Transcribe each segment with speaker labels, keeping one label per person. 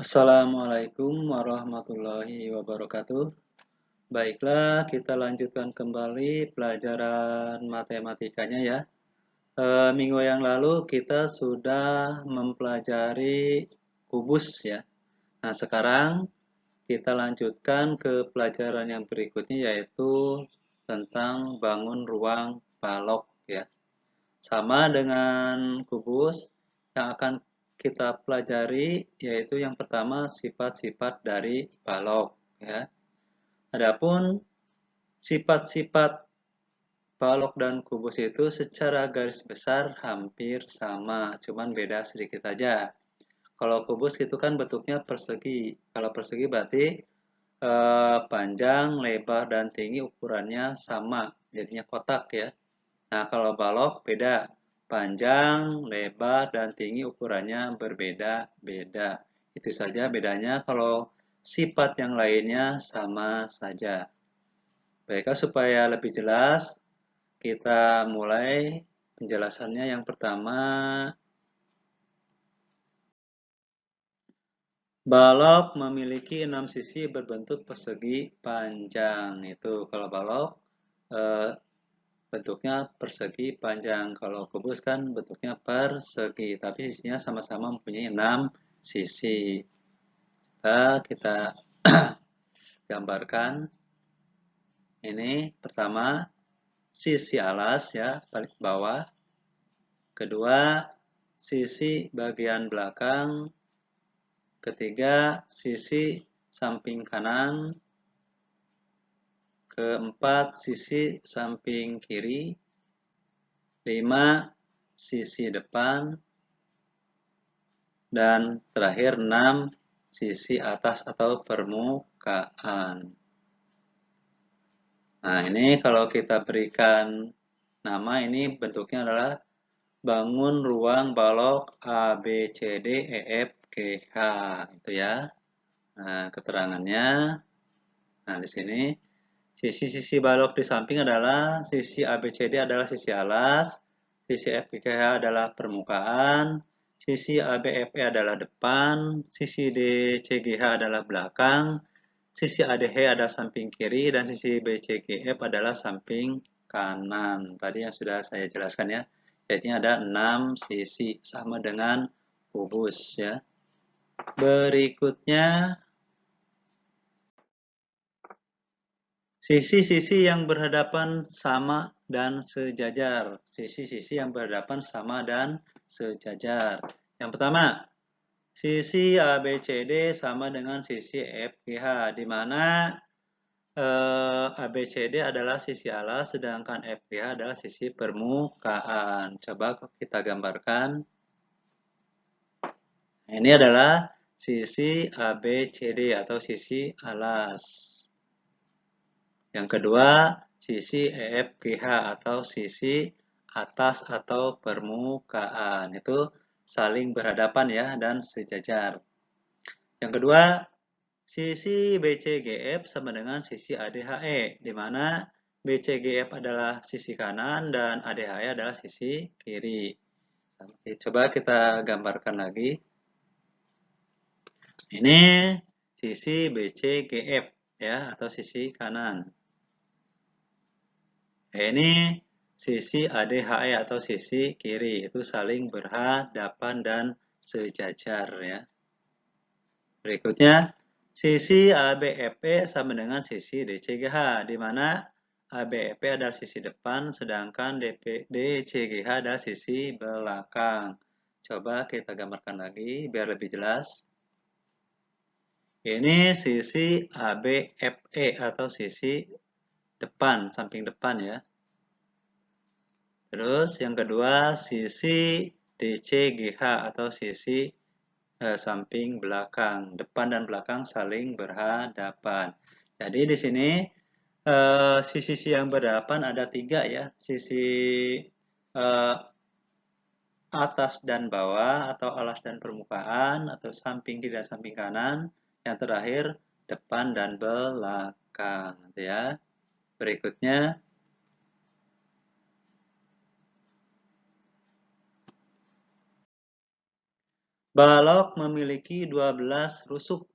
Speaker 1: Assalamualaikum warahmatullahi wabarakatuh. Baiklah, kita lanjutkan kembali pelajaran matematikanya ya. Minggu yang lalu kita sudah mempelajari kubus ya. Nah, sekarang kita lanjutkan ke pelajaran yang berikutnya yaitu tentang bangun ruang balok ya. Sama dengan kubus yang akan kita pelajari yaitu yang pertama sifat-sifat dari balok ya. Adapun sifat-sifat balok dan kubus itu secara garis besar hampir sama, cuman beda sedikit aja. Kalau kubus itu kan bentuknya persegi. Kalau persegi berarti panjang, lebar, dan tinggi ukurannya sama, jadinya kotak ya. Nah, kalau balok beda. Panjang, lebar, dan tinggi ukurannya berbeda-beda. Itu saja bedanya, kalau sifat yang lainnya sama saja. Baiklah, supaya lebih jelas, kita mulai penjelasannya. Yang pertama, balok memiliki 6 sisi berbentuk persegi panjang. Itu kalau balok bentuknya persegi panjang. Kalau kubus kan bentuknya persegi, tapi sisinya sama-sama mempunyai 6 sisi. Kita gambarkan. Ini pertama sisi alas ya, paling bawah. Kedua, sisi bagian belakang. Ketiga, sisi samping kanan. Keempat, sisi samping kiri. 5, sisi depan. Dan terakhir 6, sisi atas atau permukaan. Nah, ini kalau kita berikan nama, ini bentuknya adalah bangun ruang balok A, B, C, D, E, F, G, H. Itu ya. Nah, keterangannya. Nah, di sini sisi-sisi balok di samping adalah sisi A, B, C, D adalah sisi alas, sisi F, G, H adalah permukaan, sisi A, B, F, E adalah depan, sisi D, C, G, H adalah belakang, sisi A, D, H adalah samping kiri, dan sisi B, C, G, F adalah samping kanan. Tadi yang sudah saya jelaskan ya. Jadi ada 6 sisi sama dengan kubus ya. Berikutnya, sisi-sisi yang berhadapan sama dan sejajar. Sisi-sisi yang berhadapan sama dan sejajar. Yang pertama, sisi ABCD sama dengan sisi FGH, di mana ABCD adalah sisi alas, sedangkan FGH adalah sisi permukaan. Coba kita gambarkan. Ini adalah sisi ABCD atau sisi alas. Yang kedua, sisi EFGH atau sisi atas atau permukaan. Itu saling berhadapan ya dan sejajar. Yang kedua, sisi BCGF sama dengan sisi ADHE, di mana BCGF adalah sisi kanan dan ADHE adalah sisi kiri. Coba kita gambarkan lagi. Ini sisi BCGF ya, atau sisi kanan. Ini sisi ADHE atau sisi kiri, itu saling berhadapan dan sejajar ya. Berikutnya, sisi ABFE sama dengan sisi DCGH, di mana ABFE adalah sisi depan, sedangkan DCGH adalah sisi belakang. Coba kita gambarkan lagi biar lebih jelas. Ini sisi ABFE atau sisi depan, samping depan ya. Terus yang kedua sisi DCGH atau sisi samping belakang. Depan dan belakang saling berhadapan. Jadi di sini sisi yang berhadapan ada 3 ya. Sisi atas dan bawah atau alas dan permukaan atau samping kiri dan samping kanan. Yang terakhir depan dan belakang ya. Berikutnya Balok memiliki 12 rusuk.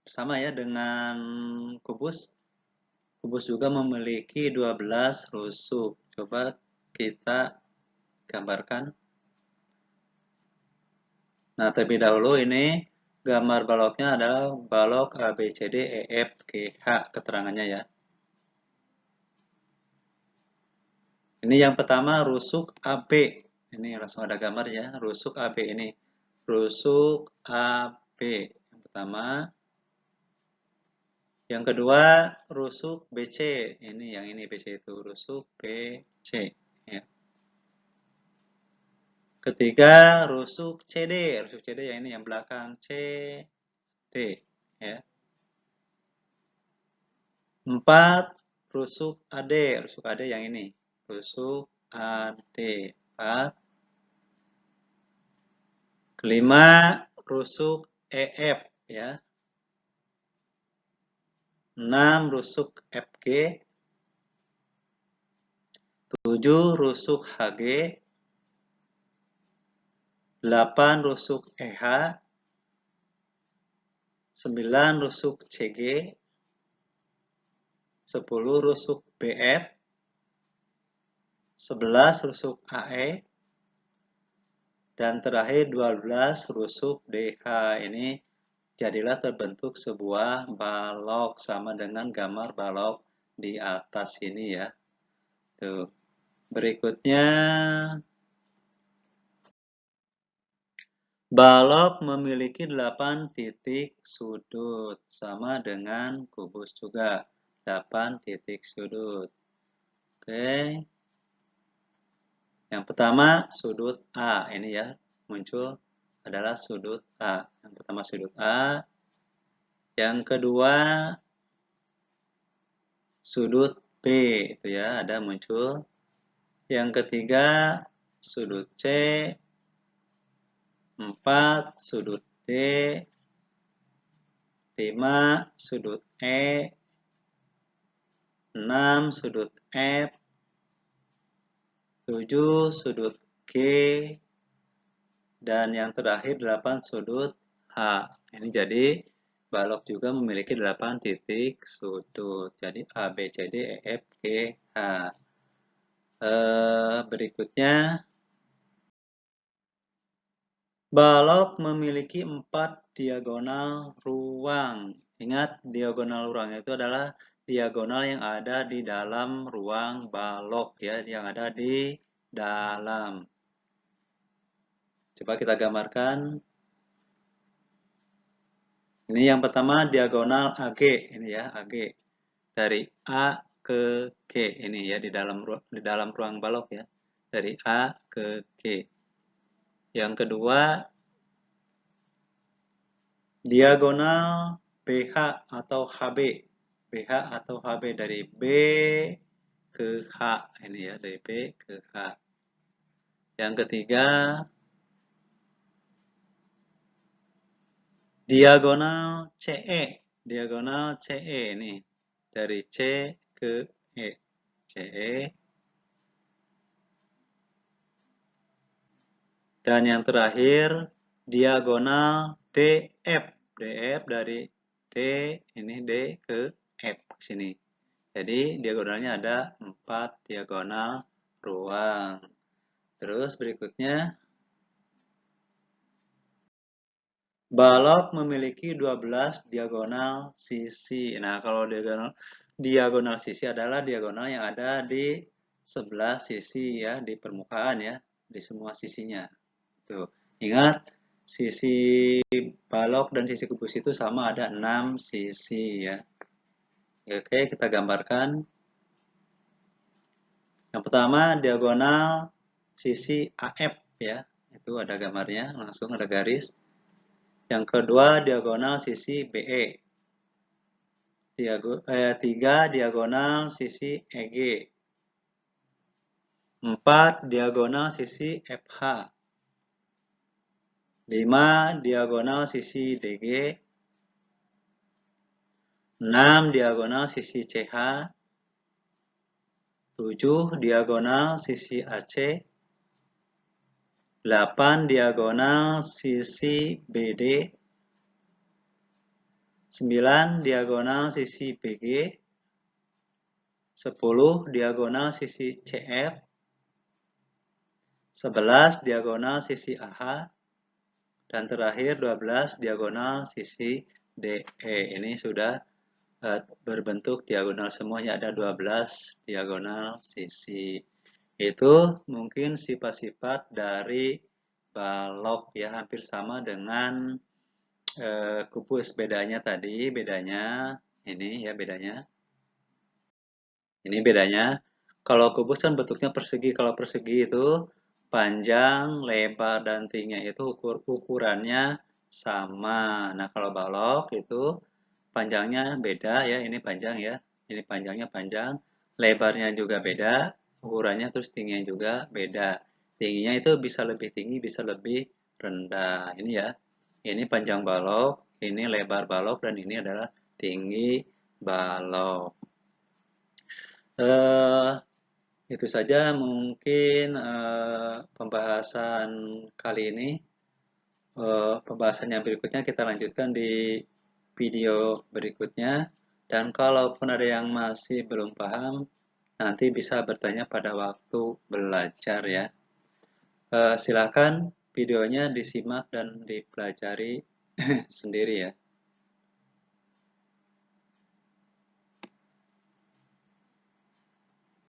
Speaker 1: Sama ya dengan kubus. Kubus juga memiliki 12 rusuk. Coba kita gambarkan. Nah, terlebih dahulu ini gambar baloknya adalah balok A, B, C, D, E, F, G, H keterangannya ya. Ini yang pertama rusuk AB. Ini langsung ada gambar ya, rusuk AB ini. Rusuk AB yang pertama. Yang kedua rusuk BC. Ini yang ini BC itu rusuk BC ya. Ketiga rusuk CD. Rusuk CD yang ini yang belakang CD ya. 4 rusuk AD. Rusuk AD yang ini. Rusuk AD 4. Kelima rusuk EF ya. 6 rusuk FG. 7 rusuk HG. 8 rusuk EH. 9 rusuk CG. 10 rusuk BF. 11 rusuk AE. Dan terakhir 12 rusuk DH. Ini jadilah terbentuk sebuah balok sama dengan gambar balok di atas ini ya. Tuh. Berikutnya balok memiliki 8 titik sudut sama dengan kubus juga 8 titik sudut. Oke. Yang pertama sudut A ini ya muncul adalah sudut A. Yang pertama sudut A. Yang kedua sudut B itu ya ada muncul. Yang ketiga sudut C. 4 sudut D. 5 sudut E. 6 sudut F. 7 sudut G. Dan yang terakhir 8 sudut H. Ini jadi balok juga memiliki 8 titik sudut. Jadi A, B, C, D, E, F, G, H. Berikutnya, balok memiliki 4 diagonal ruang. Ingat, diagonal ruang itu adalah diagonal yang ada di dalam ruang balok ya, yang ada di dalam. Coba kita gambarkan. Ini yang pertama diagonal AG ini ya, AG. Dari A ke G ini ya di dalam ruang balok ya. Dari A ke G. Yang kedua diagonal BH atau HB. BH atau HB dari B ke H ini ya, dari B ke H. Yang ketiga diagonal CE. Diagonal CE ini dari C ke E. CE. Dan yang terakhir diagonal DF. DF dari D ini D ke F sini. Jadi diagonalnya ada 4 diagonal ruang. Terus berikutnya balok memiliki 12 diagonal sisi. Nah, kalau diagonal sisi adalah diagonal yang ada di sebelah sisi ya, di permukaan ya, di semua sisinya. Tuh. Ingat, sisi balok dan sisi kubus itu sama ada 6 sisi ya. Oke, kita gambarkan. Yang pertama diagonal sisi AF ya. Itu ada gambarnya, langsung ada garis. Yang kedua diagonal sisi BE. 3 diagonal sisi EG. 4 diagonal sisi FH. 5 diagonal sisi DG. 6 diagonal sisi CH. 7 diagonal sisi AC. 8 diagonal sisi BD, 9 diagonal sisi BG, 10 diagonal sisi CF, 11 diagonal sisi AH, dan terakhir 12 diagonal sisi DE. Ini sudah berbentuk diagonal semuanya, ada 12 diagonal sisi. Itu mungkin sifat-sifat dari balok ya, hampir sama dengan kubus. Bedanya tadi, bedanya ini ya, bedanya. Ini bedanya. Kalau kubus kan bentuknya persegi. Kalau persegi itu panjang, lebar, dan tingginya itu ukurannya sama. Nah, kalau balok itu panjangnya beda ya. Ini panjang ya. Ini panjangnya panjang. Lebarnya juga beda. Ukurannya terus tingginya juga beda. Tingginya itu bisa lebih tinggi, bisa lebih rendah. Ini ya. Ini panjang balok, ini lebar balok, dan ini adalah tinggi balok. Eh, itu saja mungkin pembahasan kali ini. Pembahasan yang berikutnya kita lanjutkan di video berikutnya. Dan kalaupun ada yang masih belum paham, nanti bisa bertanya pada waktu belajar ya. Silakan videonya disimak dan dipelajari sendiri ya.